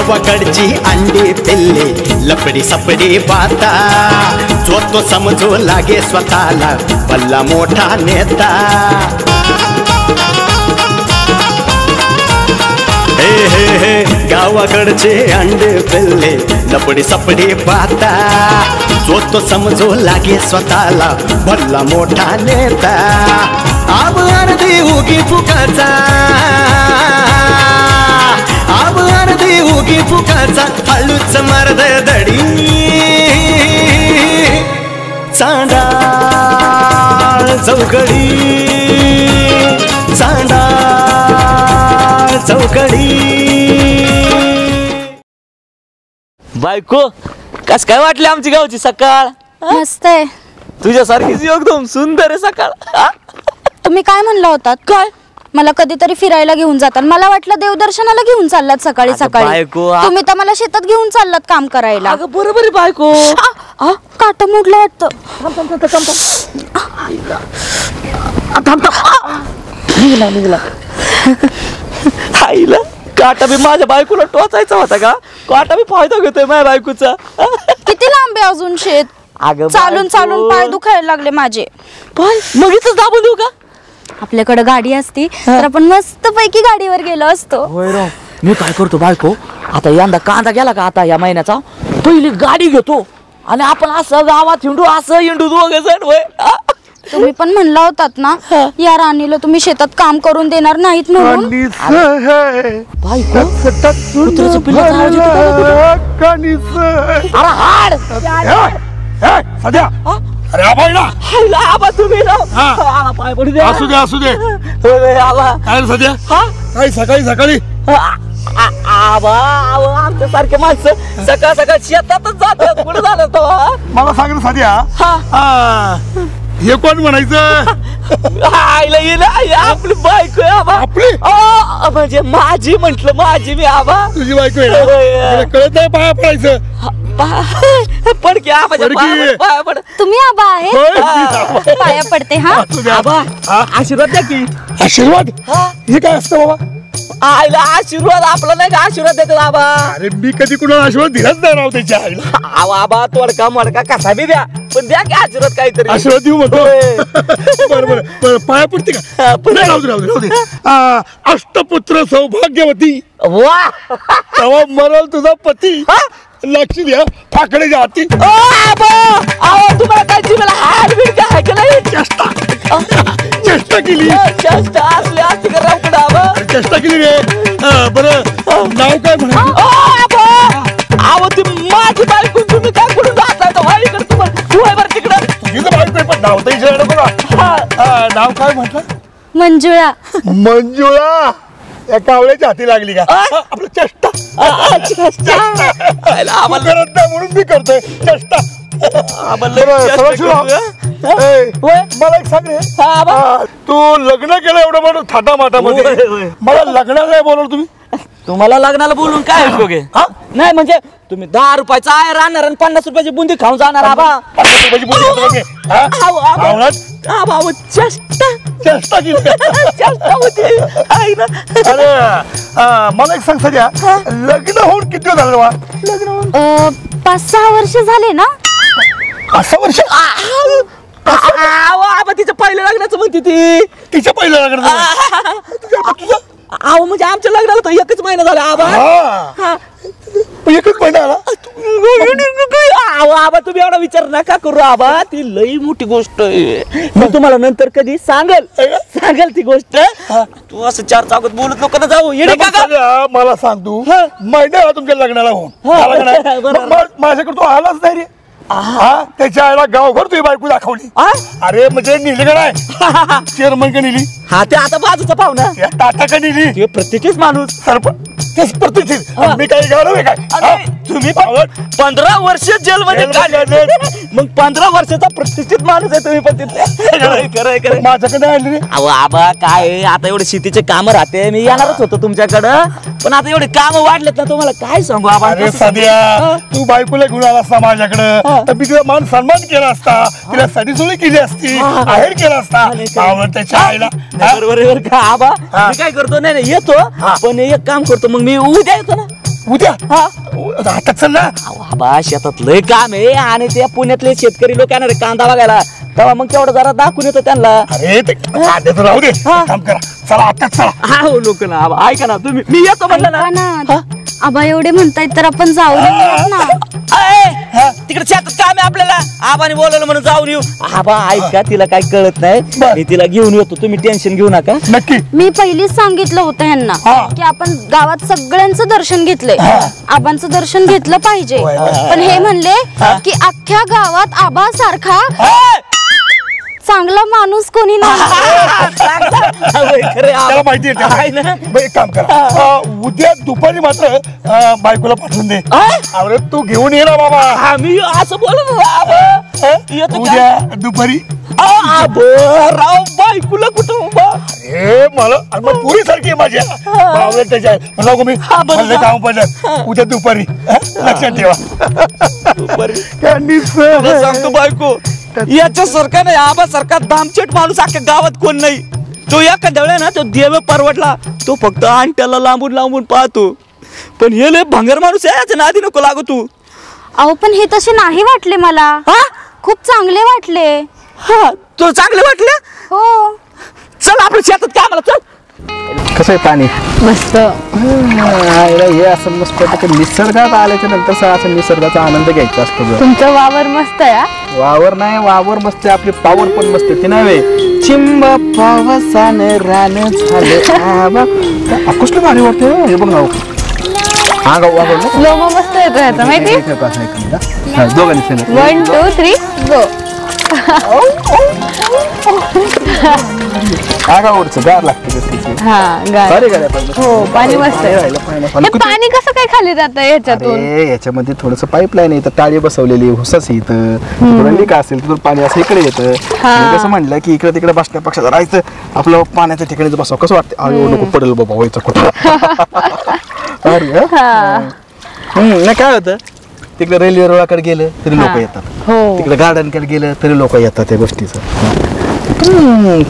गावाकडची अंडी पिल्ली लपडी सपडी बाता जो तो समजू लागे स्वतःला भला मोठा नेता हे हे हे गावाकडचे अंडे पिल्ले लपडी सपडी बाता जो तो समजू लागे स्वतःला भला मोठा नेता आब अर्धी उगी फुकाचा आब अर्धी उगी फुकाचा हळूच मर्द दडी चांडाळ चौकडी चांडाळ चौकडी बायको कस काय वाटली आमची गावची सकाळ मस्त आहे तुझ्यासारखीच एकदम सुंदर आहे सकाळ तुम्ही काय म्हणला होतात काय मला कधीतरी फिरायला घेऊन जातात मला वाटलं देवदर्शनाला घेऊन चाललात सकाळी सकाळी बायको, तुम्ही तर मला शेतात घेऊन चाललात काम करायला अगं बरोबर आहे बायको काटा मोडला वाटतं निघला आईला काटा बी माझ्या बायकोला टोचायचा होता का काटा बी फायदा घेतोय माझ्या बायकोचा किती लांब आहे अजून शेत अगं चालून चालून पाय दुखायला लागले माझे पाय मग इथं दाबून देऊ का आपल्याकडे गाडी असती तर आपण मस्त पैकी गाडीवर गेलो असतो होय राव मी काय करतो बायको आता यंदा कांदा गेला का आता या महिन्याचा पहिली गाडी घेतो आणि आपण असं गावात हिंडू असं हिंडू दोघे जण होय तुम्ही पण म्हणला होतात ना या राणीला तुम्ही शेतात काम करून देणार नाहीत म्हणून बायको कुत्र्याचं पिल्लाचं आवाज येतो का? अरे हाड सध्या अरे आबा ना हायला आबा तुम्ही राव पाय पडू दे असू दे असू दे होय आबा काय रे सध्या काय सकाळी सकाळी आबा आमच्या सारखे माणसं सकाळ सकाळ शेतातच जातात कुठे झालं तो मला सांग ना सध्या हे कोण म्हणायचं आईला येईल आपली बायको आहे आबा आपली म्हणजे माझी म्हंटल माझी मी आबा तुझी बायको आहे कळत नाही पाया पडायचं पड की आबाच्या पाया पड तुम्ही आबा आहे पाया पडते हा आबा आशीर्वाद द्या की आशीर्वाद हे काय असतं बाबा आईला आशीर्वाद आपला नाही का आशीर्वाद देतो आबा अरे मी कधी कुणाला आशीर्वाद दिलाच नाही राव त्याच्या आईला आबा तोडका मडका कसा बी द्या पण द्या की आशीर्वाद काहीतरी आशीर्वाद देऊ म्हणतो बरं बरं पाया पडते का राहू दे अष्टपुत्र सौभाग्यवती वा तेव्हा मरल तुझा पती लक्ष द्या ठाकरेच्या हाती तुम्हाला काय जीवाला हाड बीड काय केलं चेष्टा केली चेष्टा असली असती का राव कुठं आबा चेष्टा केली रे बरं नाव काय आहो ती माझी बायको तुम्ही काय करून जाताय तर वाई कर तुम्हाला बरं तिकडं तुझं बायको पण नाव तर विचारलं बघा नाव काय म्हटलं मंजुळा मंजुळा या कावळ्याच्या हाती लागली का आपलं चेष्टा करत नाही म्हणून मी करतोय चेष्टा मला एक सांग रे तू लग्न केलं एवढं म्हणून थाटा माटामध्ये मला लग्नाला नाही बोलवलं तुम्ही तुम्हाला लग्नाला बोलून काय नाही म्हणजे तुम्ही 10 रुपयाचा आहे राहणार आणि 50 रुपयाची बुंदी खाऊन जाणार आबा 50 रुपयाची बुंदी चेष्टा केली चेष्टा होती अरे मला एक सांग सध्या लग्न होऊन किती झालं बा लग्न होऊन 5-6 वर्ष झाले ना 5 वर्ष आबा तिचं पहिलं लग्नाचं म्हणते ती तिच्या पहिलं लग्न आहो म्हणजे आमच्या लग्नाला तर 1च महिना झाला आबा 1च महिना आला आबा तुम्ही एवढा विचार नका करू आबा ती लई मोठी गोष्ट आहे मी तुम्हाला नंतर कधी सांगेल ती गोष्ट तू असं 4 चाकत बोलत लोकांना जाऊ येणे का मला सांग तू महिना तुमच्या लग्नाला होऊन माझ्याकडे तो आलाच नाही रे त्याच्या आईला गावभर तुझी बायको दाखवली अरे म्हणजे नेली का नाही चेअरमन का नेली ते आता बाजूचा पाहुणा टाटा का नेली ते प्रत्येकच माणूस सरपंच मी काही गाडव आहे काय तुम्ही 15 वर्ष जेलमध्ये काढले मग 15 वर्षाचा प्रतिष्ठित माणूस आहे तुम्ही पण तिथे माझ्याकडे आले रे अहो आबा काय आता एवढे शेतीचे काम राहते मी येणारच होतो तुमच्याकडं पण आता एवढे काम वाढलेत ना तुम्हाला काय सांगू आबा सध्या तू बायकोला घेऊन आला असता माझ्याकडं तर मी तुला मान सन्मान केला असता तिला सडीसोडी केली असती आहेर केला असता त्याच्या आईला बरोबर का आबा मी काय करतो नाही येतो पण एक काम करतो मग मी उद्या येतो ना उद्या हा आता चल ना. आबा शेतात लय काम आहे आणि त्या पुण्यातले शेतकरी लोक येणार आहे कांदा बघायला तेव्हा मग तेवढं जरा दाखवून येतो त्यांना. अरे ते कांद्याचं राहू दे, काम करा चला आताच चला. हा हो लोक ना आबा ऐका ना तुम्ही मी येतो म्हणलं ऐका ना. ना आबा एवढे म्हणतायत तर आपण जाऊ ना. तिकडे शेतात काम आहे आपल्याला आबाने बोलवलं म्हणून जाऊन येऊ. आबा ऐका तिला काय कळत नाही मी तिला घेऊन येतो तुम्ही टेन्शन घेऊ नका. नक्की मी पहिलीच सांगितलं होतं ह्यांना की आपण गावात सगळ्यांचं दर्शन घेतलंय आबांचं दर्शन घेतलं पाहिजे पण हे म्हणले की अख्ख्या गावात आबा सारखा चांगला माणूस कोणी नाही. त्याला माहिती आहे ना. एक काम करा उद्या दुपारी मात्र बायकोला पाठवून दे. अरे तू घेऊन ये ना बाबा. आम्ही असं बोलत उद्या दुपारी राव बायकुला कुठं हे मला पुरी सारखी आहे माझ्या त्याच्या नको मी काम पडलं उद्या दुपारी लक्षात ठेवा. सांगतो बायको याच्या सारखा नाही आबा सारखा दामचेट माणूस अख्ख्या गावात कोण नाही. तो एखाद्या वेळा ना तो देव परवडला तो फक्त आणट्याला लांबून लांबून पाहतो पण हे लय भंगार माणूस आहे याच्या नादी नको लागू तू. अहो पण हे तसे नाही वाटले मला खूप चांगले वाटले. हा तो चांगले वाटले हो चल आपल्या शेतात कामाला चल. कसं आहे पाणी मस्त हे असं मस्त निसर्गात आल्याच्या नंतर असं निसर्गाचा आनंद घ्यायचा असतो. तुमचं वावर मस्त आहे. वावर नाही वावर मस्त आपली पावर पण मस्त ती नव्हे चिंब पावसाने रान झाले कसलं भारी वाटते हे बघ ना. हा गाव वावर लोगो मस्त येतो ह्याचा माहिती. दोघांनी 1 2 3 गो. आगावरचं गार लागते हो पाणी मस्त आहे. पाणी कसं काय खाली जात ह्याच्यातून. याच्यामध्ये थोडस पाईपलाईन आहे टाळी बसवलेली हुसाच इथं थोडं लीक असेल तिथून पाणी असं इकडे येतं. कसं म्हणलं की इकडे तिकडे बसण्यापेक्षा राहायचं आपलं पाण्याच्या ठिकाणी बसावं कसं वाटतं. अरे नको पडेल बाबा व्हायचं कुठं. नाही काय होतं तिकडे रेल्वे रुळाकडे गेलं तरी लोक येतात तिकडे गार्डन कडे गेलं तरी लोक येतात त्या गोष्टीचं.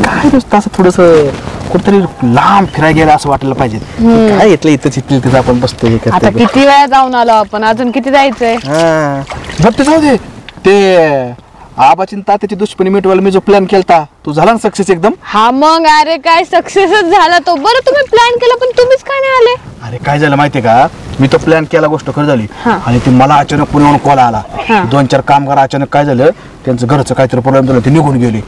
काय नुसतं असं थोडस कुठतरी लांब फिरायला गेलं असं वाटायला पाहिजे. काय येतलं इथंच इथं आपण बसतो आता किती वेळा जाऊन आलो आपण अजून किती जायचंय. ते जाऊ दे ते आबाची तात्याची दुश्मनी मिटवायला मी जो प्लॅन केलता तो झाला ना सक्सेस एकदम. हा मग अरे काय सक्सेसच झाला तो. बरं तुम्ही प्लॅन केला पण तुम्हीच काय नाही आले. अरे काय झालं माहितीये का मी तो प्लॅन केला गोष्ट खरी झाली आणि ते मला अचानक पुण्यावरून कॉल आला 2-4 कामगार अचानक काय झालं त्यांचं घरचं काहीतरी प्रॉब्लेम झालं ते निघून गेले.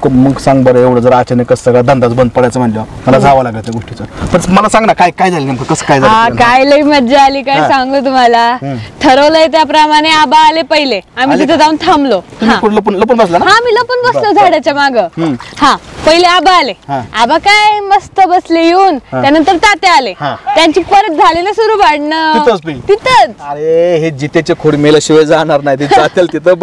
मग सांग बरं एवढं जर अचानक सगळा धंदाच बंद पडायचं म्हणलं मला जावं लागलं त्या गोष्टीचं. पण मला सांग ना काय काय झालं नेमकं कसं काय झालं. काय लई मज्जा आली काय सांगू तुम्हाला. ठरवलंय त्याप्रमाणे आबा आले पहिले आम्ही तिथे जाऊन थांबलो. लपून बसला ना. हा मी लपून बसलो झाडाच्या माग. हा पहिले आबा आले आबा काय मस्त बसले येऊन त्यानंतर तात्या आले त्यांची परत झाली ना सुरू भांडणं तिथंच. अरे हे जितेचे खोड मेल्याशिवाय जाणार नाही ते जातील तिथं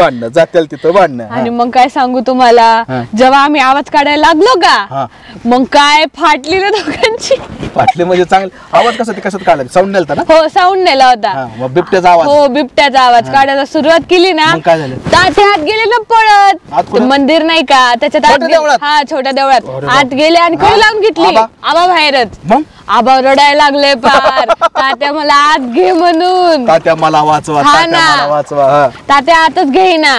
भांडणं. आणि मग काय सांगू तुम्हाला जेव्हा आम्ही आवाज काढायला लागलो का मग काय फाटली ना दोघांची. फाटली म्हणजे चांगले आवाज कसा ते कशात काढला साऊंड नेलता ना. हो साऊंड नेला होता बिबट्याचा आवाज. हो बिबट्याचा आवाज काढायला सुरुवात केली ना काय झालं तात्या आत गेले ना पळत. मंदिर नाही का त्याच्यात हा छोट्या देवळात आत गेले आणि कळी लावून घेतली आबा बाहेरच. आबा रडायला लागले पार तात्या मला आत घे म्हणून. तात्या मला वाचवा तात्या आतच घेईना.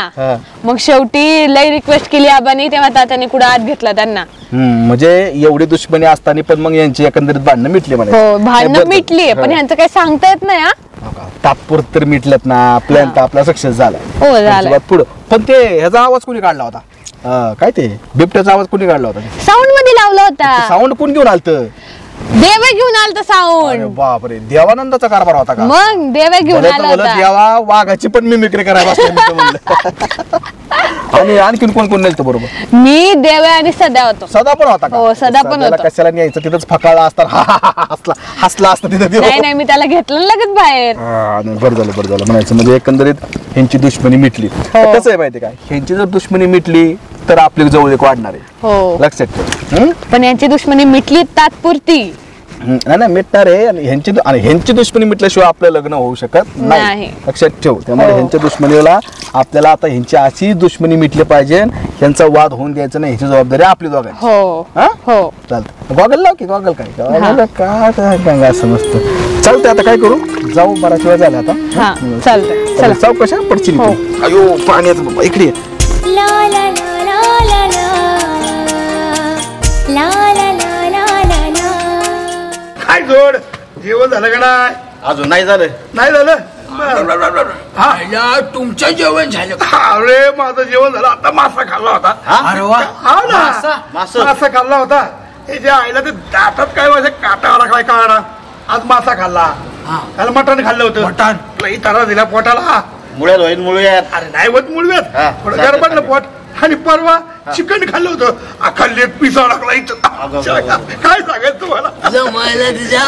मग शेवटी लई रिक्वेस्ट केली आबानी तेव्हा तात्याने कुठं आत घेतला त्यांना. म्हणजे एवढी दुश्मनी असताना पण मग यांची एकंदरीत भांडणं मिटली हो भांडणं मिटली पण यांचं काही सांगता येत नाही. तात्पुरत तर मिटल्यात ना प्लॅन तर आपला सक्सेस झाला. हो झाला पुढं पण ते ह्याचा आवाज कोणी काढला होता काय ते बिबट्याचा आवाज कोणी काढला होता. साऊंड मध्ये लावला होता. साऊंड कोण घेऊन आलत. देवा घेऊन आलता साऊंड. बापरे देवानंदाचा कारभार होता का. मग देवा घेऊन आला होता. देवा वाघाची पण मिमिक्री करायला आणि आणखीन कोण कोण नेलतं बरोबर. मी देवा आणि सदा होतो. सदा पण होता का. हो सदा पण होता. कशाला न्यायचं तिथंच फकाळला असता हसला असता तिथं. नाही मी त्याला घेतलं लगेच बाहेर. बरं झालं म्हणायचं म्हणजे एकंदरीत ह्यांची दुश्मनी मिटली. कसं आहे माहिती काय ह्यांची जर दुश्मनी मिटली तर आपली जवळ एक वाढणार आहे. हो लक्षात ठेव. पण यांची दुश्मनी मिटली तात्पुरती नाही मिटणार आहे आणि ह्यांची दुश्मनी मिटल्याशिवाय आपलं लग्न होऊ शकत नाही नाही. लक्षात ठेव. त्यामुळे ह्यांच्या दुश्मनीला आपल्याला आता ह्यांची अशी दुश्मनी मिटली पाहिजे, ह्यांचा वाद होऊन द्यायचा नाही, ह्याची जबाबदारी आपली दोघांची. हो हा हो चालतं. गॉगल लाव की गॉगल काय समजतं. चालतंय आता काय करू, जाऊ बराच वेळ झाला आता. हा चालतंय चला. जाऊ कशा पडशील हो. अयो पाण्याचं बाबा इकडे ये. La la la la la la la la la la la la. काय जोड जेवण झालं का नाही? अजून नाही झालं. नाही झालं. तुमचं जेवण झालं अरे माझं जेवण झालं. आता मासा खाल्ला होता. अरे वा हा ना मासा खाल्ला होता. हे जे आईला ते दातात काय माझ्या काटा आला काय काढा. आज मासा खाल्ला. त्याला मटण खाल्लं होतं. मटण लई तारा दिला पोटाला. मुळ्यात होईल मुळ्यात. अरे नाही होत मुळव्यात. हा. थोडं गरबडलं पोट. आणि परवा चिकन खाल्लं होतं. अख्खा लेग पीस अडकला इथं. काय सांगायचं तुम्हाला. जमायला तुझ्या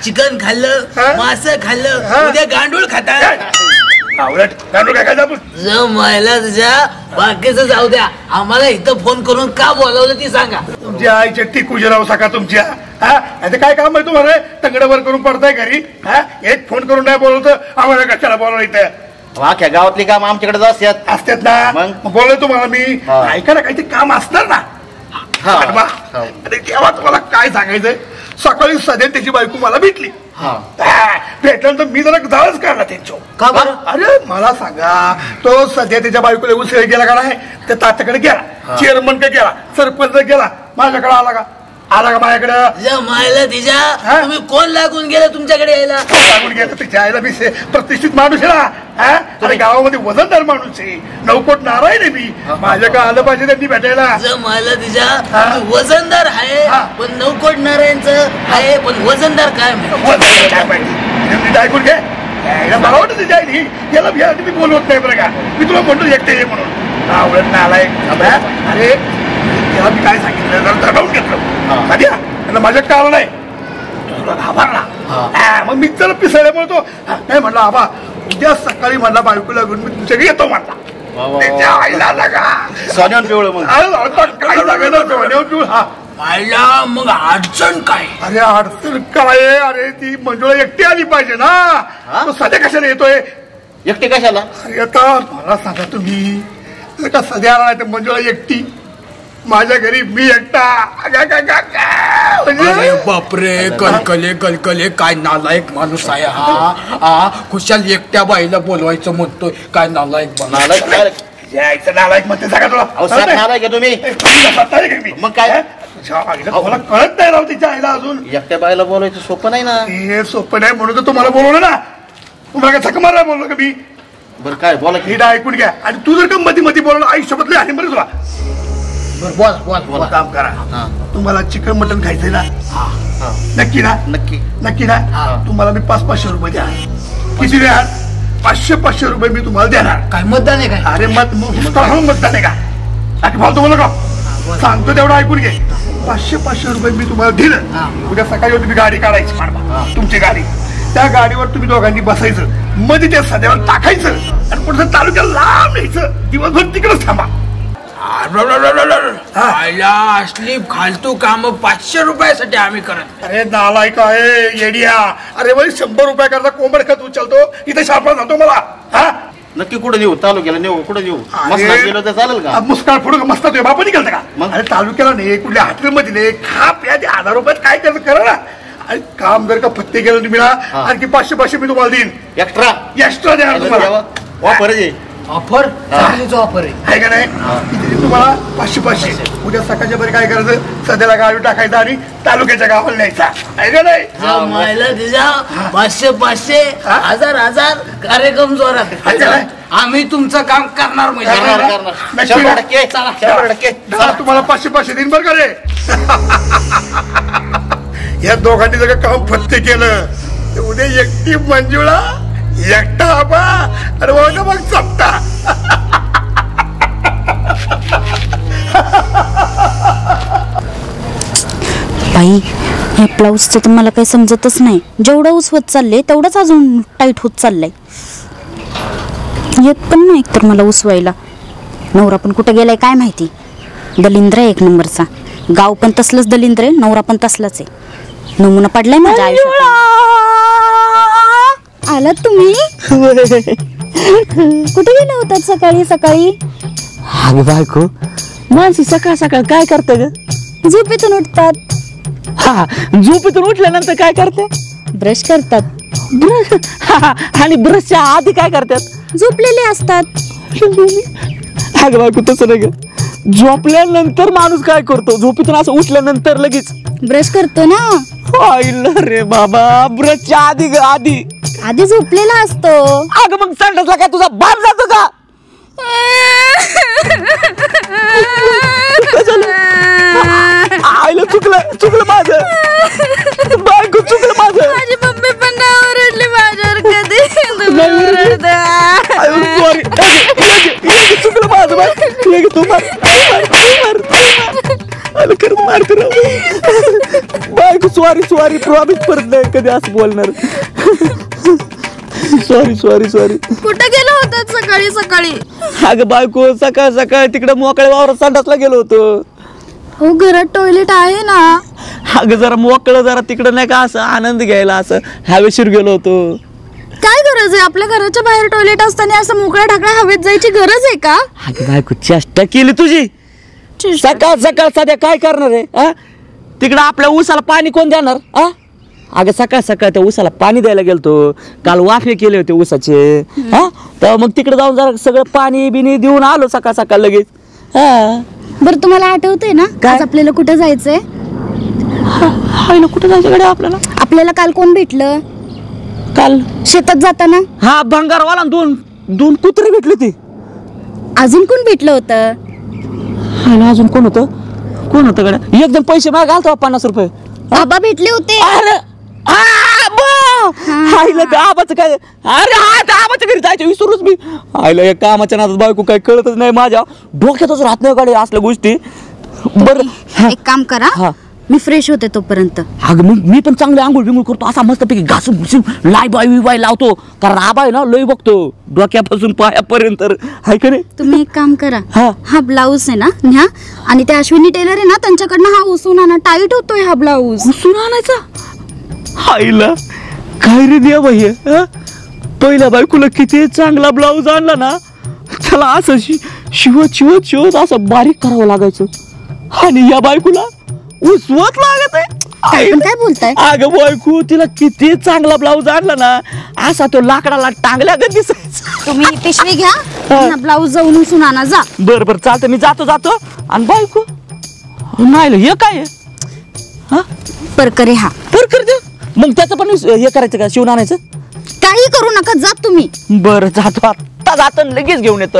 चिकन हा? खाल्लं मास खाल्लं हा? उद्या गांडूळ खाता आवडत गांडूळ काय खायचं आपण. जमायला तुझ्या बाकीचं जाऊ द्या आम्हाला इथं फोन करून का बोलावलं ती सांगा. तुमच्या आईच्या टिकूजी राहू सका तुमच्या. हा आता काय काम आहे तुम्हाला. तंगडवर करून पडताय घरी. हा एक फोन करून नाही बोलवतं आम्हाला कशाला बोलवलं इथं. अख्ख्या गावातली काम आमच्याकडे असतात. असतात ना मग? बोललो तुम्हाला मी. हा. ऐका ना काहीतरी काम असणार ना. हा. अरे अरे तेव्हा तुम्हाला काय सांगायचंय. सकाळी सध्या त्याची बायको मला भेटली. भेटल्यानंतर मी जरा जाळच काढला त्यांच्या. का बरं? अरे मला सांगा तो सध्या त्याच्या बायकोला उसळ गेला का नाही. त्या तात्याकडे गेला. चेअरमन कडे गेला. सरपंच गेला. माझ्याकडे आला का माझ्याकडे. जमायला तिच्या हा? तुम्ही कोण लागून गेला तुमच्याकडे यायला. लागून गेला. त्याच्या आईला मी प्रतिष्ठित माणूस आहे ना. अरे गावामध्ये वजनदार माणूस आहे. नौकोट नारायण आहे मी. माझ्याकडे आलं पाहिजे त्यांनी भेटायला. जमायला तिच्या हा? वजनदार आहे हा. पण नौकोट नारायणचं आहे पण वजनदार काय माहिती. वजनदार काय पाहिजे नीट ऐकून घे. यायला मला वाटतं त्याच्या आईने याला मी बोलवत नाही बरं का. मी तुला म्हणतो एकटे ये म्हणून. आवडत ना आलाय. अरे त्याला मी काय सांगितलं जरा दडवून घेतलं. सध्या त्याला माझ्या काळ नाही. तुला घाबरला. मग मी त्याला पिसळल्यामुळे तो नाही म्हणला आबा उद्या सकाळी म्हणला बायकोला घेऊन मी तुमच्याकडे येतो म्हणला. त्याच्या आईला लागा सोन्यावर पिवळं मग. काय लागायचं सोन्यावर पिवळं. हा मायला मग अडचण काय. अरे अडचण काय. अरे ती मंजुळा एकटी आली पाहिजे ना. तो सध्या कशाला येतोय. एकटे कशाला. अरे आता मला सांगा तुम्ही जर का सध्या आला नाही तर मंजुळा एकटी. माझ्या घरी मी एकटा. अरे बापरे कलकले कलकले काय नालायक माणूस आहे हा. खुशाल एकट्या बाईला बोलवायचं म्हणतोय. काय नालायक नालायक. यायचं नालायक म्हणते सांगा तुला. अहो सात नालायक आहे तुम्ही. मग काय? तुम्हाला कळत नाही राव तिच्या आईला अजून. एकट्या बायला बोलायचं सोपं नाही ना. हे सोपं नाही म्हणून तर तुम्हाला बोलवलं ना. तुम्हाला काय थक मारायला बोललो का मी. बरं काय बोला की. नीट ऐकून घ्या. आणि तू जर का मध्ये मध्ये बोलवलं आयुष्यात आणि बरं तुला. बोल काम करा. तुम्हाला चिकन मटन खायचंय ना. नक्की ना. नक्की नक्की ना. तुम्हाला मी 500-500 रुपये द्या. किती द्या. 500-500 रुपये मी तुम्हाला देणार. काय मतदान आहे काय. अरे मतदान आहे का. बाकी फालतू बोला का. सांगतो तेवढं ऐकून घे. 500-500 रुपये मी तुम्हाला दिलं. उद्या सकाळी तुम्ही गाडी काढायची तुमची गाडी. त्या गाडीवर तुम्ही दोघांनी बसायचं. मध्ये त्या सध्यावर टाकायचं आणि पुढचं तालुक्याला लांब न्यायचं. दिवसभर तिकडेच थांबा. असली फालतू काम 500 रुपयासाठी आम्ही करत. अरे नालायक आहे येडिया. अरे वय 100 रुपया करता कोंबड खत उचलतो. इथे शापा जातो मला. हा नक्की कुठे नेऊ. तालुक्याला नेऊ कुठे नेऊ. मस्त गेलो तर चालेल का. मुस्काळ फोडू मस्त तुझ्या बापाने केलं का. मग? अरे तालुक्याला नाही कुठल्या हॉटेलमध्ये नाही. खा प्या ते 1000 रुपयात काय करत करा ना. आणि काम जर का फत्ते केलं तुम्ही ना आणखी 500 मी तुम्हाला देईन. एक्स्ट्रा देणार तुम्हाला. वापर ऑफर चांगलीच ऑफर आहे का नाही. इथे तुम्हाला 500 उद्या सकाळच्या बरे काय करायचं. सध्याला गाडी टाकायचा आणि तालुक्याच्या गावाला न्यायचा. आहे का नाही. जमायला तिच्या 500 1000 कार्यक्रम जोरात. आम्ही तुमचं काम करणार म्हणजे. 100% तुम्हाला 500 देईन बरं का रे. या दोघांनी जर काम फत्ते केलं तर उद्या एकटी मंजुळा एकटा आबा. अरे बघा मग चपटा. बाई हे ब्लाऊजचं तर मला काही समजतच नाही. जेवढं उसवत चाललंय तेवढंच अजून टाईट होत चाललंय. येत पण नाही तर मला उसवायला. नवरा पण कुठे गेलाय काय माहिती. दलिंद्र आहे एक नंबरचा. गाव पण तसलंच दलिंद्र आहे. नवरा पण तसलाच आहे. नमुना पडलाय माझ्या आयुष्यात. आलात तुम्ही? कुठे गेला होतात सकाळी सकाळी? अगं बायको, माणसं सकाळ सकाळ काय करते ग? झोपेतून उठतात. हा, झोपेतून उठल्यानंतर काय करते? ब्रश करतात. ब्रश? आणि ब्रशच्या आधी काय करतात? झोपलेले असतात. अगं बायको तसं नाही ग. झोपल्यानंतर माणूस काय करतो? झोपेतून असं उठल्यानंतर लगेच ब्रश करतो ना. आईला रे बाबा, ब्रशच्या आधी ग, आधी आधी झोपलेला असतो. अगं मग संडासला काय तुझा बाप जातो का? आईला चुकलं माझं. बायको चुकलं माझं. माझी मम्मी पण नाही ओरडली माझ्यावर कधी. चुकलं माझं. तू मारतो बायको. सॉरी प्रॉमिस परत नाही कधी असं बोलणार. सॉरी. कुठे गेलो होतात सकाळी सकाळी? अगं बायको, सकाळ सकाळ तिकडे मोकळ्या वावरात संडासला गेलो होतो. हो, घरात टॉयलेट आहे ना. अगं जरा मोकळं, जरा तिकडं नाही का असं आनंद घ्यायला असं हवेशीर गेलो होतो. काय गरज आहे? आपल्या घराच्या बाहेर टॉयलेट असताना असं मोकळ्या ढाकळ्या हवेत जायची गरज आहे का? अगं बायको, चेष्टा केली तुझी. सकाळ सकाळ सध्या काय करणार आहे? तिकडं आपल्या ऊसाला पाणी कोण देणार? अगं सकाळ सकाळ त्या ऊसाला पाणी द्यायला गेलतो. काल वाफे केले होते ऊसाचे. तर मग तिकडे जाऊन जरा सगळं पाणी बिनी देऊन आलो सकाळ सकाळ लगेच. बरं, तुम्हाला आठवतंय ना आज आपल्याला कुठे जायचंय? कुठे जायचं गड्या आपल्याला? आपल्याला काल कोण भेटलं? काल शेतात जाताना. हा, भंगारवाला. दोन कुत्रे भेटले ते. अजून कोण भेटलं होतं? अजून कोण होतं गड्या? एकदम पैसे माग घालतो 50 रुपये. आबा भेटले होते. अरे आबाचं काय? अरे आबाच्या घरी जायचं विसरूच मी. आईला या कामाच्या नादात बायको काय कळतच नाही. माझ्या डोक्यातच राहत नाही गाडी असल्या गोष्टी. बरं, एक काम करा, मी फ्रेश होते तोपर्यंत. अगं मी पण चांगले आंघोळ बिंघोळ करतो. असा मस्तपैकी घासून घुसून लाय लावतो. कारण आबा आहे ना लय बघतो डोक्यापासून पायापर्यंत. हाय का नाही? तुम्ही एक काम करा, हा. हा ब्लाऊज आहे ना न्या, आणि त्या अश्विनी टेलर आहे ना त्यांच्याकडनं हा उसून आणा. टाईट होतोय हा ब्लाऊज. उसून आणायचा? हायला काय रे द्या बाई. पहिल्या बायकोला किती चांगला ब्लाऊज आणला ना, त्याला असं शिवत असं बारीक करावं लागायचं. आणि या बायकोला उसवत लागत आहे. काय बोलताय? अगं बायको, तिला किती चांगला ब्लाऊज आणला ना, असा तो लाकडाला टांगल्या गं दिसायचा. तुम्ही पिशवी घ्या, ब्लाऊज जाऊन उसून आणा. जा. बरं चालतं, मी जातो. आणि बायको नाही हे काय परकरे. हा परकर दे. मग त्याचं पण हे करायचं का? शिवून आणायचं? काही करू नका, जा तुम्ही. बरं जातो, आत्ता जातो लगेच घेऊन येतो.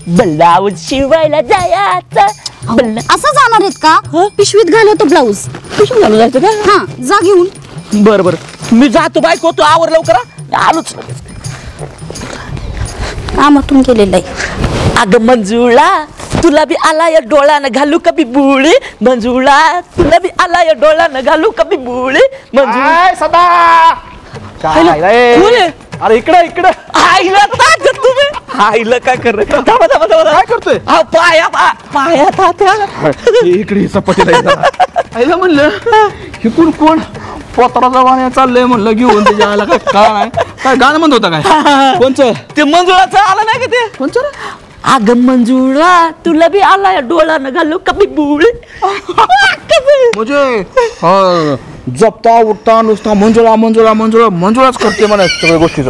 ब्लाऊज शिवायला जायचं. असं जाणार आहेत का? पिशवीत घालवतो ब्लाऊज. पिशवीत घालून जायचं का? हा, जा घेऊन. बरं मी जातो. बायको तू आवर लवकर. आलोच कामातून गेलेलं आहे. अगं मंजुळा, तुला बी आला या डोळ्यानं घालू कभी बुळी. मंजुळा, तुला बी आला या डोळ्यानं घालू कभी बुळी. मंजुळा सदा अरे इकडं आईला तुम्ही आईला काय कर? काय करतोय? पाया तात्या इकडे आईला म्हणलं हे कोण पोतराचा वाण्या चाललंय म्हणलं घेऊन त्याच्या आला. काय गाणं म्हणत होता काय? कोणचं? ते मंजुळाचं आलं नाही का ते? कोणचं? अगं मंजुळा, तुला बी आला डोळ्यानं घालू कभी बुळी. म्हणजे जपता उठता नुसता मंजुळाच करते मला सगळ्या गोष्टी.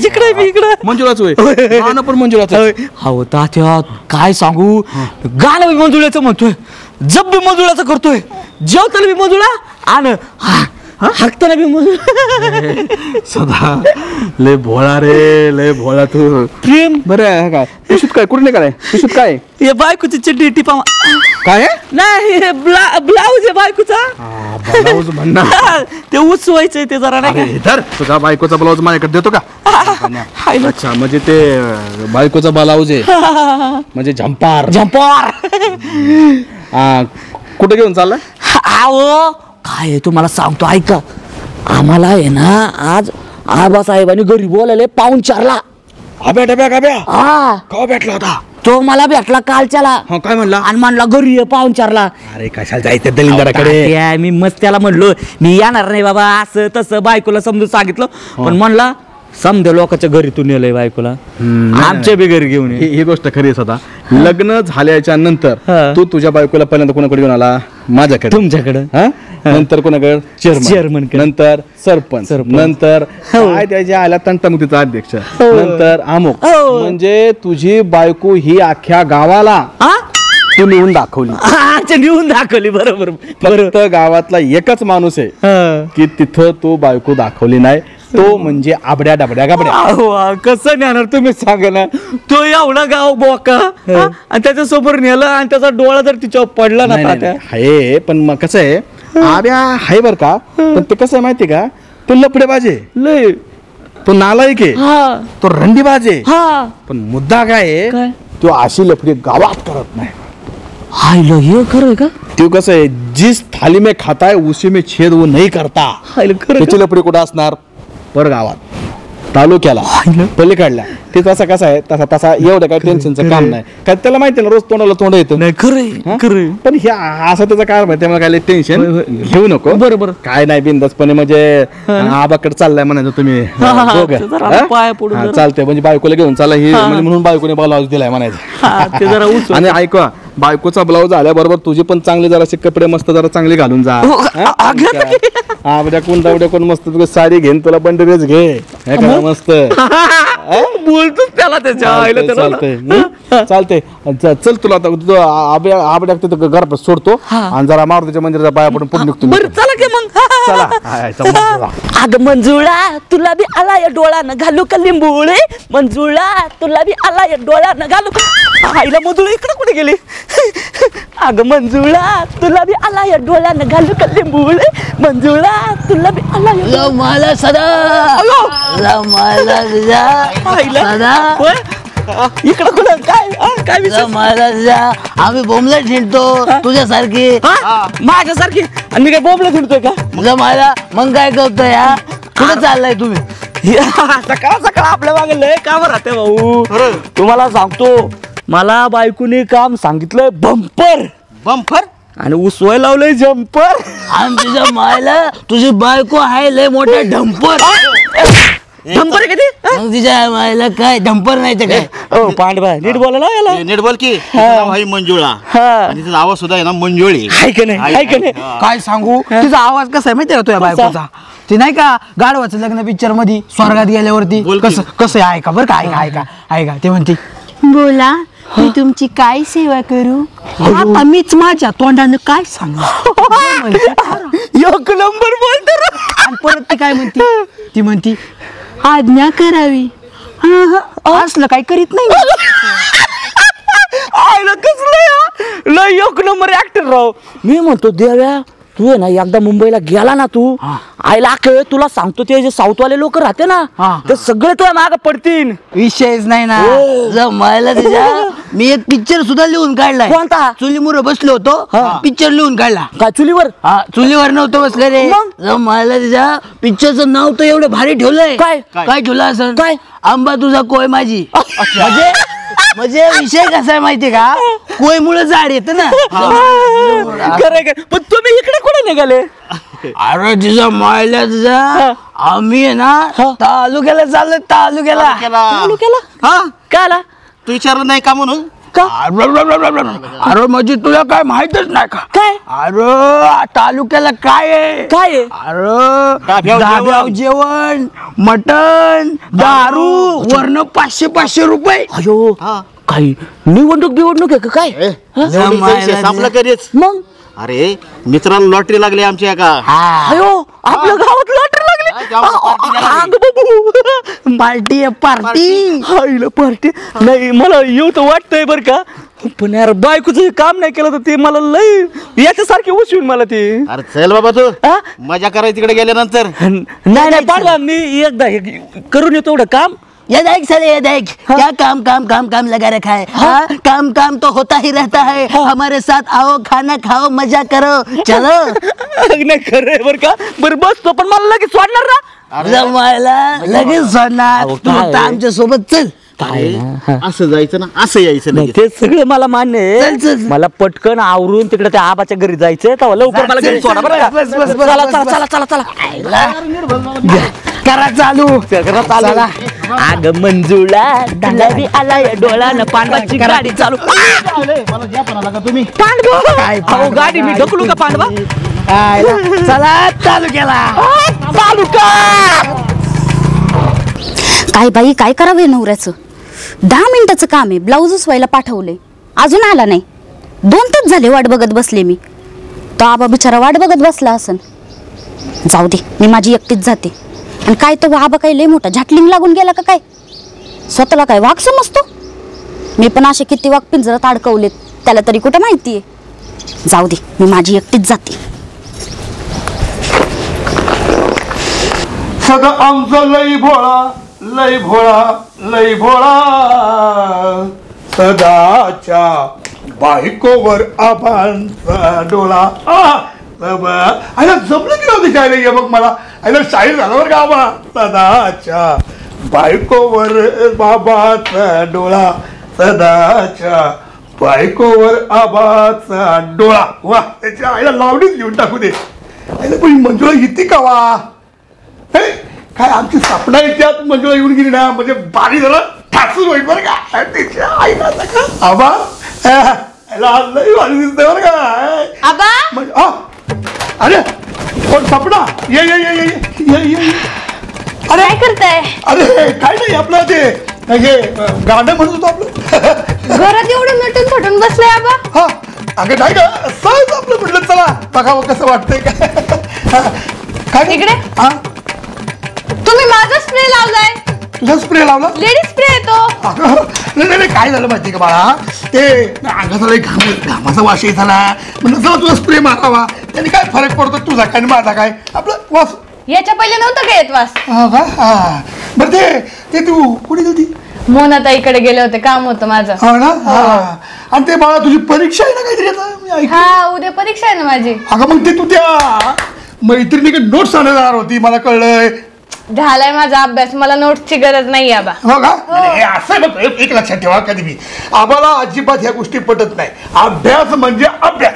इकडे मंजुळाच होय, गाणं पण मंजुळाच. हो तात्या, काय सांगू, गाणं बी मंजुळाचं म्हणतोय, जप बी मंजुळाचं करतोय, जेवताना बी मंजुळा आणि हाकताना बी मंजुळा. सदा लय भोळा रे, लय भोळा तू. प्रेम बरं काय पिशूत काय कुठे काय पिशूत काय? हे बायकोची चड्डी टिपा काय नाही, ब्लाऊज आहे बायकोचा. ब्लाऊज म्हणणार ते उचवायचंय ते जरा नाही तर तुझा बायकोचा ब्लाऊज माझ्याकडे देतो का? अच्छा, म्हणजे ते बायकोचा ब्लाऊज आहे म्हणजे झंपार. कुठे घेऊन चाललाय? आओ काय आहे तुम्हाला सांगतो, ऐका. आम्हाला आहे ना आज आबासाहेबांनी घरी बोलायला 4:45. गाब्या हा का भेटला होता? तो मला भेटला कालच्याला काय म्हणला? आणि म्हणला घरी ये पाहुणचारला. अरे कशाला जायचं दलिंदराकडे? मी मस्त त्याला म्हणलो मी येणार नाही बाबा असं तसं बायकोला समजून सांगितलं पण म्हणला समजा लोकांच्या घरी तू नेलंय बायकोला आमच्या बी घरी घेऊन ये. ही गोष्ट खरी आहे स्वतः. लग्न झाल्याच्या नंतर तू तुझ्या बायकोला पहिल्यांदा कोणाकडे घेऊन आला? माझ्याकडे. तुमच्याकडे नंतर कोणाकडे? चेअरमन. नंतर सरपंच. नंतर काय त्याच्या आल्या तंटामुक्तीचा अध्यक्ष. नंतर अमुक. म्हणजे तुझी बायको ही अख्ख्या गावाला तू लिहून दाखवली. लिहून दाखवली. बरोबर. फक्त गावातला एकच माणूस आहे की तिथं तू बायको दाखवली नाही, तो म्हणजे आबड्या डबड्या गाबड्या. कसं नेणार तुम्ही सांगा ना. तो एवढा गाव बोका आणि त्याच्या समोर नेलं आणि त्याचा डोळा जर तिच्यावर पडला ना आहे. पण मग कसं आहे आब्या आहे बर का, पण ते कसं आहे माहिती का, तो लफडेबाज आहे लय, तो नालायक आहे, तो रंडीबाज आहे. पण मुद्दा काय आहे, तो अशी लफडी गावात करत नाही. हे खरं का? तो कसं आहे जिस थाली में खाता है उसी में छेद वो नहीं करता. त्याची लफडी कुठं असणार? पर गावात, तालुक्याला, पलीकडल्या. ते तसा कसा आहे तसा एवढं काय टेन्शनचं काम नाही. काय त्याला माहिती ना रोज तोंडाला तोंड येतं. नाही खरं. पण हे असं त्याचं काय माहिती, मला काय टेन्शन घेऊ नको. बरोबर. काय नाही बिंदासपणे म्हणजे आबाकडे चाललाय म्हणायचं तुम्ही पाया पडून चालतंय. म्हणजे बायकोला घेऊन चालला ही म्हणून बायकोने ब्लाऊज दिलाय म्हणायचं. आणि ऐका, बायकोचा ब्लाऊज आल्याबरोबर तुझे पण चांगले जरासे कपडे मस्त जरा चांगले घालून जा. उद्या कोण मस्त तुला साडी घेऊन तुला पण ड्रेस घे मस्त बोलतोच त्याला त्याच्या. चालतंय. चल तुला आता आबड्या घरात सोडतो आणि जरा मारुतीच्या मंदिराचा पाया पडून पुढे निघतो. चला की मग. चला. अग मंजुळा तुला बी आला या डोळ्यानं घालू का लिंबुळे? मंजुळा तुला बी आला या डोळ्यानं घालू का? आईला मंजुळा इकडे कुठे गेली? अग मंजुळा तुला बी आला या डोळ्यानं घालू का लिंबुळे? मंजुळा तुला बी आला या मला सदा इकडं कुठं काय मला आम्ही बोंबला झिंडतो तुझ्यासारखी माझ्यासारखी. आणि मी काय बोंबला झिंडतोय का? मला मग काय करतोय कुठे चाललाय तुम्ही? सकाळ सकाळ आपल्या मागे लय काम राहते भाऊ. तुम्हाला सांगतो, मला बायकोने काम सांगितलंय बंपर आणि उसवाय लावलंय जम्पर. आणि तुझ्या मायला तुझी बायको आहे लय मोठा ढंपर. ढंपर आहे किती? मग तिच्या मायला काय ढंपर नाही तर काय? पांडवा नीट बोला याला. नीट बोल की. भाई मंजुळा आणि तिचा आवाज सुद्धा आहे ना मंजुळी. आहे का नाही? काय सांगू तिचा आवाज कसा आहे माहितीये का तुझ्या बायकोचा? ती नाही का गाढवाचं लग्न पिक्चर मध्ये स्वर्गात गेल्यावरती कसं आहे का? बरं का ऐका ते म्हणते, बोला मी तुमची काय सेवा करू? आता मीच माझ्या तोंडानं काय सांगू? एक नंबर बोलतो. आणि परत ती काय म्हणते? ती म्हणती आज्ञा करावी. असलं काही करीत नाही. आयला कसलं लय एक नंबर ऍक्टर राव. मी म्हणतो देव्या तू आहे ना एकदा मुंबईला गेला ना तू आयला तुला सांगतो ते जे साऊथवाले लोक राहते ना ते सगळे तुला माग पडतील. विषयच नाही ना. मला तिच्या मी एक पिक्चर सुद्धा लिहून काढलाय. कोणता? चुलीमुळे बसलो होतो, पिक्चर लिहून काढला. काय चुलीवर? चुलीवर नव्हतं बसले रे. मला तिच्या पिक्चरचं नाव तर एवढं भारी ठेवलंय. काय ठेवलं असं? काय? आंबा तुझा कोय माझी. म्हणजे विषय कसा आहे माहितीये का, कोय मुळे झाड येत ना. खरं पण तुम्ही इकडे कुठे निघाले? अरे तुझा मायला तुझा आम्ही आहे ना तालुक्याला चाललोय. तालुक्याला काय आला? तू विचारलं नाही का म्हणून? अरे म्हणजे तुला काय माहितच नाही का? काय? अरे तालुक्याला काय आहे? अरे धाब्याव जेवण, मटण, दारू, वर्ण 500 रुपये. अयो काही निवडणूक आहे का काय? आपलं कधीच. मग अरे मित्राला लॉटरी लागली आमच्या का? अयो आपल्या गावात लॉटरी लागली. पार्टी आहे पार्टी. नाही मला येऊ तर वाटतंय बर का, पण यार बायकोचं काम नाही केलं तर ते मला लय याच्यासारखी उचवून मला ते. अरे चल बाबा तू मजा करायची तिकडे गेल्यानंतर. नाही पाडवा मी एकदा करून येतो एवढं काम. ये देख साले ये देख क्या काम काम काम काम लगा रखा है. काम काम तो होता ही रहता है. हमारे साथ आओ खाना खाओ मजा करो चलो. नाही खरं बर का. बरं बसतो पण मला लगेच सोडणार ना? लगेच सोडणार. तू आमच्या सोबत चल. अरे, असं जायचं ना असं यायचं नाही नाही ते सगळं मला मान्य आहे मला पटकन आवरून तिकडे त्या आबाच्या घरी जायचंय तेव्हा लवकर मला घरी सोडा बरं का? बस, बस, बस, चला बस, चला बस. चला चला चला करा चालू करा चालू अग मंजुळा गुलाबी आलाय डोळ्यानं पांडवाची गाडी चालू मला ज्या पण आला का तुम्ही पांडवा गाडी मी ढकलू का पांडवा चला चालू केला चालू का काय बाई काय करावं नवऱ्याचं 10 मिनिटाचं काम आहे ब्लाऊजच व्हायला पाठवले अजून आला नाही 2 तास झाले वाट बघत बसले मी तो आबा बिचारा वाट बघत बसला असन जाऊ दे मी माझी एकटीच जाते आणि काय तो आबा काय लय मोठा झाटलिंग लागून गेला का काय स्वतःला काय वाघ समजतो मी पण असे किती वाघ पिंजरात अडकवलेत त्याला तरी कुठे माहितीये जाऊ दे मी माझी एकटीच जाते सदा आमचं लई भोळा लई भोळा लई भोळा सदाच्या बायकोवर आबांचा डोळा आयला जमलं की नव्हती शाळेला ये बघ मला आयला शाळेत झालं बरं का आबा सदाच्या बायकोवर बाबाचा डोळा सदाच्या बायकोवर आबाचा डोळा वा त्याच्या आईला लावणीच लिहून टाकू दे आईला पण मंजुळा येते का वा काय आमची सपना याच्यात मंजुळा येऊन गेली ना म्हणजे बारी जरा ठासून होईल बरं का तिच्या आईला आबा लई भारी दिसते बरं का आबा अरे कोण सपना ये ये ये ये ये ये अरे काय करताय अरे काय नाही आपलं ते हे गाणं म्हणत होतो आपलं घरात एवढं नटून थटून बसलंय आबा हा अगं नाही का सहज आपलं म्हटलं चला बघावं कसं वाटतंय का काय इकडे हा तुम्ही माझा स्प्रे लावलाय तुझा स्प्रे लावला लेडीज स्प्रे येतो नाही काय झालं माहिती का बाळा ते अंगाचा लई घामाचा वास येत झाला म्हणलं चला तुझा स्प्रे मारावा त्याने काय फरक पडतो तुझा काय आणि माझा काय आपलं वास याच्या पहिले नव्हतं का येत वास हा का हा बरं ते तू कुठे गेली मोनाताईकडे गेले होते काम होतं माझं हा ना हा आणि ते बाळा तुझी परीक्षा आहे ना काहीतरी आता मी ऐकलं हा उद्या परीक्षा आहे ना माझी अगं मग ते तू त्या मैत्रिणीकडे नोट्स आणणार होती मला कळलंय झालाय माझा अभ्यास मला नोट्सची गरज नाही आबा हो का हे असं बघ एक लक्षात ठेवा कधी मी आम्हाला अजिबात ह्या गोष्टी पटत नाही अभ्यास म्हणजे अभ्यास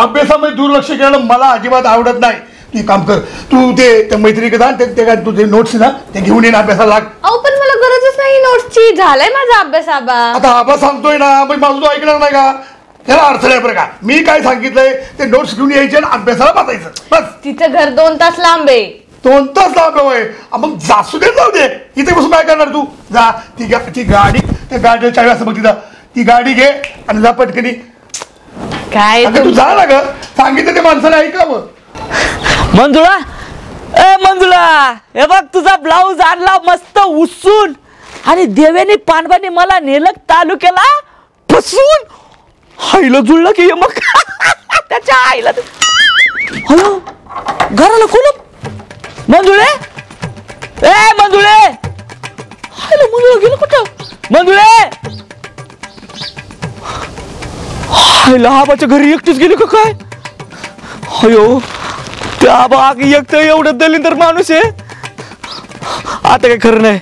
अभ्यासामध्ये दुर्लक्ष केलं मला अजिबात आवडत नाही तू काम कर तू ते त्या मैत्रिणीकडे जा ते काय तुझे नोट्स ना ते घेऊन येईन अभ्यासाला लाग अहो पण मला गरजच नाही नोट्सची झालाय माझा अभ्यास आबा आता आबा सांगतोय ना मग माझं तू ऐकणार नाही का त्याला अडचण आहे बरं का मी काय सांगितलंय ते नोट्स घेऊन यायचे आणि अभ्यासाला बसायचं बस तिचं घर 2 तास लांब आहे 2 तास लांब आहे मग जासू दे जाऊ दे इथे बसून काय करणार तू जा ती गाडी त्या गाडीला चावी असं बघ तिथं ती गाडी घे आणि जा पटकनी काय तू जा ना ग सांगितलं ते माणसाला ऐकावं मंजुळा ए मंजुळा हे बघ तुझा ब्लाऊज आणला मस्त उसून आणि देवेनी पांडवानी मला नेलं तालुक्याला फसून आईला जुळलं की मग त्याच्या आईला हॅलो घराला कुलूप मंजुळे ए मंजुळे आईला मंजुळा गेलं कुठं मंजुळे आईला आबाच्या घरी एकटीच गेली का काय अयो त्या बाग एक तर एवढं दलिंदर माणूस आहे आता काय खरं नाही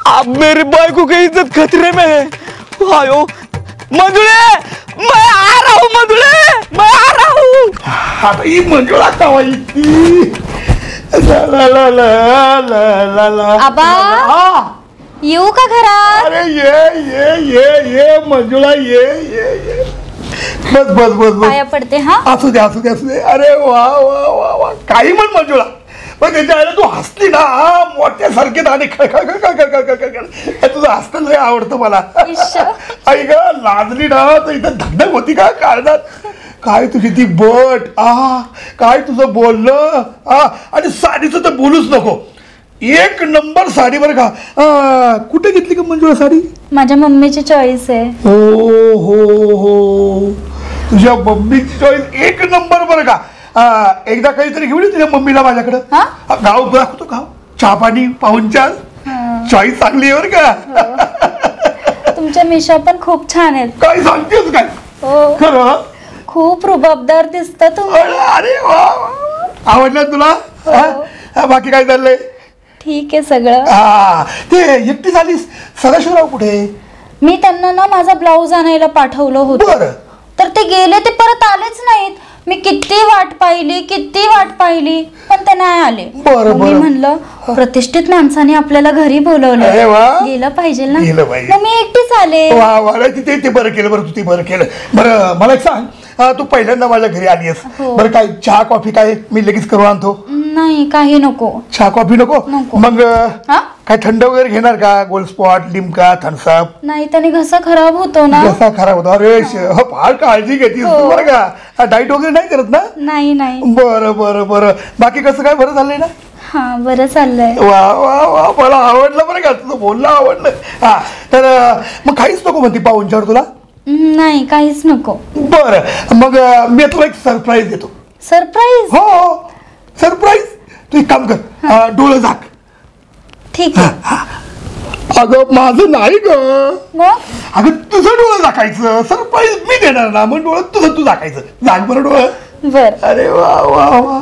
अब मेरी बायको की इज्जत खतरे में है आयो मंजुळे मैं आ रहा हूँ मंजुळे मैं आ रहा हूँ आता ही मंजुळा कावा येती ला ला ला ला ला ला आबा येऊ का घरात अरे ये मंजुळा ये बस बस बस बस पाया पडते हा असू दे असू दे असू दे अरे वा वा वा वा काही म्हण मंजुळा पण त्याच्या आईला तू हसली ना मोठ्यासारखे आणि तुझं हसणं लय आवडतं मला आई ग लाजली ना तर इथं धगधग होती का काळजात काय तुझी ती बट काय तुझं बोलणं आणि साडीचं तर बोलूच नको 1 नंबर साडी बरं का कुठे घेतली का मंजुळा साडी माझ्या मम्मीची चॉईस आहे हो हो हो तुझ्या मम्मीची चॉईस 1 नंबर बरं का एकदा काहीतरी घेऊन तुझ्या मम्मीला माझ्याकडं गाव दाखवतो गाव चहा पाणी पाहुणचार चॉईस चांगली आहे बरं का तुमच्या मिशा पण खूप छान आहेत काय सांगतेस काय खरं खूप रुबाबदार दिसता तुम्ही अरे वा आवडलं तुला बाकी काय चाललंय ठीक आहे सगळं. ते एकटी झालीस. सदाशिवराव कुठे? मी त्यांना ना माझा ब्लाऊज आणायला पाठवलं होतं, तर ते गेले, ते परत आलेच नाहीत. मी किती वाट पाहिली पण ते नाही आले. मी म्हणलं प्रतिष्ठित माणसाने आपल्याला घरी बोलवलं, गेलं पाहिजे ना, मग मी एकटीच आले. ते बरं केलं. बरं तू ते बरं केलं. बरं मला एक सांग, तू पहिल्यांदा माझ्या घरी आली आहेस. बरं काय चहा कॉफी काय मी लगेच करून आणतो? नाही, काही नको. चहा कॉफी नको? मग काय थंड वगैरे घेणार का? Gold spot, Limca, Thums Up? नाही, त्याने घसा खराब होतो ना. घसा खराब होतो? अरे फार काळजी घेतीस तू बरं का. डाईट वगैरे नाही करत ना? नाही. बरं बरं बरं. बाकी कसं काय बरं झालंय ना? हा, बरं चाललंय. वा वा वा, मला आवडलं बरं का, तुझं बोलणं आवडलं. हा, तर मग काहीच नको म्हणते पाहुणचार तुला? नाही, काहीच नको. बरं, मग मी तुला एक सरप्राईज देतो. सरप्राईज? हो, सरप्राईज. तू एक काम कर, डोळं झाक. ठीक आहे. अगं माझं नाही ग. मग अगं तुझं डोळं झाकायचं. सरप्राईज मी देणार ना, मग डोळं तुझं तू झाकायचं. झाक बरं डोळं. बर. अरे वा वा वा.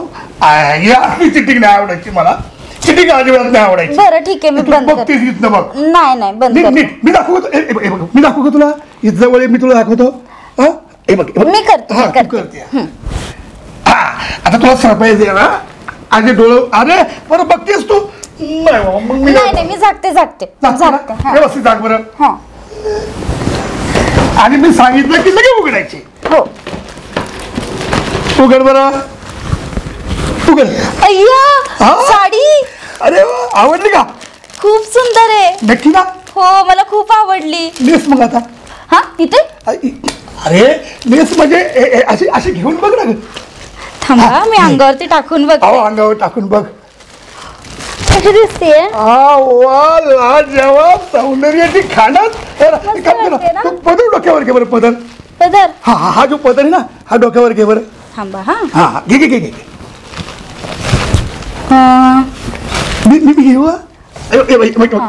चिटिंग नाही आवडायची मला. चिटिंग अजिबात नाही आवडायची. बरं ठीक आहे, मी बंद करते. बघ. नाही, बंद कर. मी दाखवतो. मी दाखवू का तुला? इथं जवळ मी तुला दाखवतो. मी करते. आता तुला सरप्राईज आहे ना. आधी डोळं. अरे बरं बघतेस तू? नाही, मी झाकते. व्यवस्थित झाक बरं. आणि मी सांगितलं की लगेच उघडायचे. हो. उघड बरं. उघड. अय्या, साडी. अरे आवडली का? खूप सुंदर आहे. नक्की ना? हो, मला खूप आवडली. नेस मग आता. हा, इथे? अरे नेस म्हणजे अशी घेऊन बघ ना. थांबा, मी अंगावरती टाकून बघ. अंगावर टाकून बघ. कशी दिसते? लाजवाब सौंदर्याची खाणच. पदर डोक्यावर घे बरं. पदर. हा जो पदर आहे ना, हा डोक्यावर घे बरं. थांबा. हा घे. मी घेऊ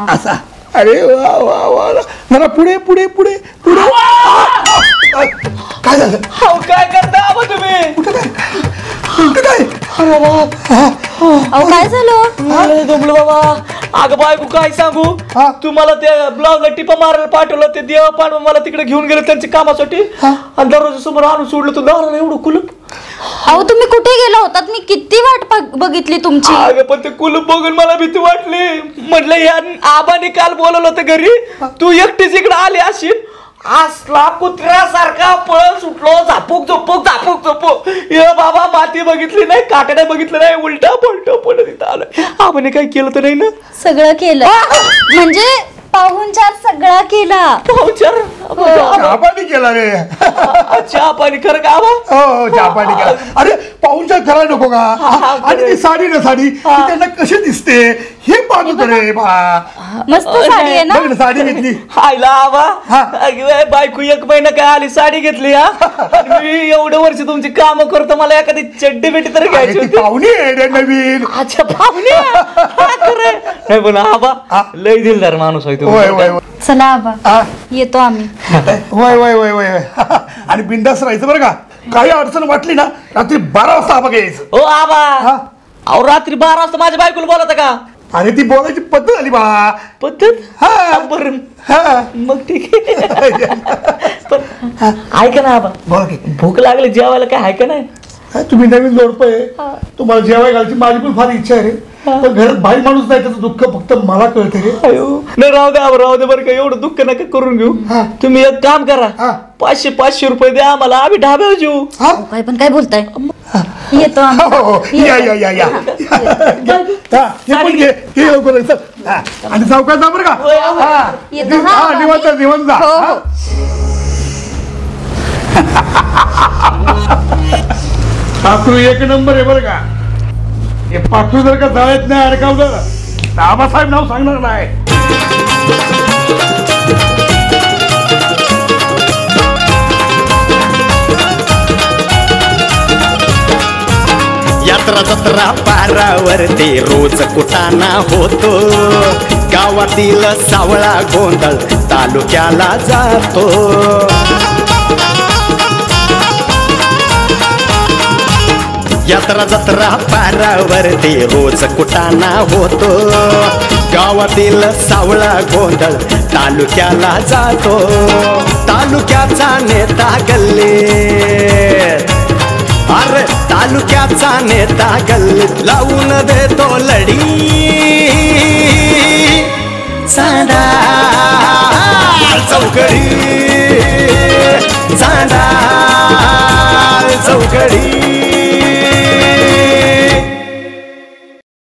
असा. अरे वा वा वा. जरा पुढे. काय झालं? काय करता तुम्ही? कुठं काय? काय झालं? जमलं बाबा. अगं बायको काय सांगू, तुम्हाला त्या ब्लाउजला टिपा मारायला पाठवलं, ते देवा पाठवा मला तिकडे घेऊन गेले त्यांच्या कामासाठी, आणि दरवाजा समोर आणून सोडलं. तर दाराला एवढं कुलूप. अहो, तुम्ही कुठे गेला होतात? मी किती वाट बघितली तुमची. अगं पण ते कुलूप बघून मला भीती वाटली. म्हटलं या आबाने काल बोलवलं होतं घरी, तू एकटीच इकडे आली अशी. असला कुत्र्यासारखा पळत सुटलो. झापूक. ये बाबा, माती बघितली नाही, काटड्या बघितलं नाही, उलटा पलट तिथं आलं. आबाने काही केलं तर नाही ना? सगळं केलं. म्हणजे पाहुणचार सगळा केला. पाहुणचार चहा पाणी केला रे. चहा पाणी खरं का? हो, चहा पाणी केला. अरे पाहुणचार करायला नको का? आणि ती साडी ना, साडी त्यांना कशी दिसते हे पाहतो रे. मस्त साडी आहे ना. साडी घेतली. आईला आबा, बायको 1 महिना काय आली साडी घेतली. मी एवढं वर्ष तुमची काम करतो, मला एखादी चड्डी बेटी तरी घ्यायची होती. पाहुणी आहे नवीन. अच्छा, पाहुणे. नाही पण आबा लय दिलदार माणूस आहे. चला आबा, येतो आम्ही. वय. आणि बिंदास राहायचं बरं का. काही अडचण वाटली ना, रात्री 12 वाजता आबा यायचं. हो आबा. अहो, रात्री 12 वाजता माझ्या बायकोला बोलत का? अरे ती बोलायची पद्धत आली बा. पद्धत? हा बरं. मग ठीक आहे. पण ऐका ना आबा, भूक लागली, जेवायला काय आहे का नाही? तुम्ही नवीन जोडपं आहे, तुम्हाला जेवाय घालायची माझी पण फार इच्छा आहे रे. पण घरात बाई माणूस नाही, त्याचं दुःख फक्त मला कळते रे. नाही, राहू दे बरं का, एवढं दुःख नका करून घेऊ. तुम्ही एक काम करा, 500 रुपये द्या आम्हाला, आम्ही ढाब्यावर जेऊ. काय पण काय बोलताय? येतो आम्ही. या. आणि चौकात जा बरं का. निवांत जा. पाखरू 1 नंबर आहे बरं का. हे पाखरू जर का जाळत नाही अडकावलं तर आबासाहेब नाव सांगणार नाही. यात्रा जत्रा पारावरती रोज कुटाणा होतो. गावातील सावळा गोंधळ तालुक्याला जातो. यात्रा जत्रा पारावरती रोज कुटाणा होतो गावातील सावळा गोंधळ तालुक्याला जातो तालुक्याचा नेता गल्लीत अरे तालुक्याचा नेता गल्लीत लावून देतो लढी चांदा चौकडी चांदा चौकडी